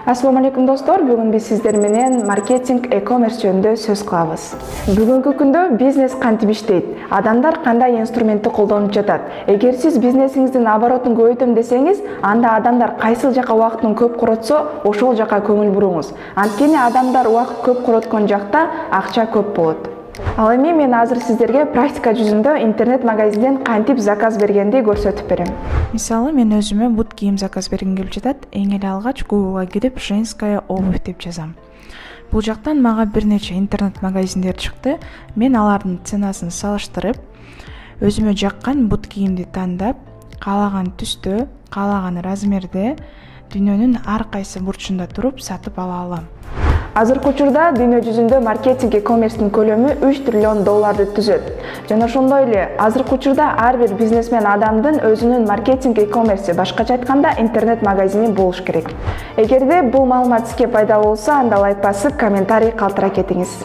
Assalamu alaikum достор, бүгүн биз сиздер менен маркетинг, e-commerce жөнүндө сөз кылабыз. Бүгүнкү күндө бизнес кантип иштейт? Адамдар кандай инструментти колдонуп жатат? Эгер сиз бизнесиңиздин оборотун көбөйтөм десеңиз, анда адамдар кайсыл жака убактын көп коротсо, ошол жака көңүл буруңуз. Анткени адамдар убакыт көп короткон жакта акча көп болот. Ал эми мен азыр сиздерге практика жүзүндө интернет магазинден кантип заказ бергенди көрсөтүп берем. Мисалы, мен өзүмө бут кийим заказ бергим келип жатат. Эң эле алгач Google'га кирип «женская обувь» деп жазам. Бул жактан мага бир нече интернет магазиндер чыкты. Мен алардын ценасын салыштырып, өзүмө жаккан бут кийимди тандап, каалаган түстө, каалаган размерде дүйнөнүн ар кайсы бурчунда туруп сатып ала алам. Азыркы учурда дүйнө жүзүндө маркетинг e-commerce'тин көлөмү 3 триллион долларды түзөт. Жана ошондой эле азыркы учурда ар бир бизнесмен адамдын өзүнүн маркетинг e-commerce, башкача айтканда интернет магазини болуш керек. Эгерде бул маалымат сизге пайда болсо, анда лайк басып, комментарий калтыра кетиңиз.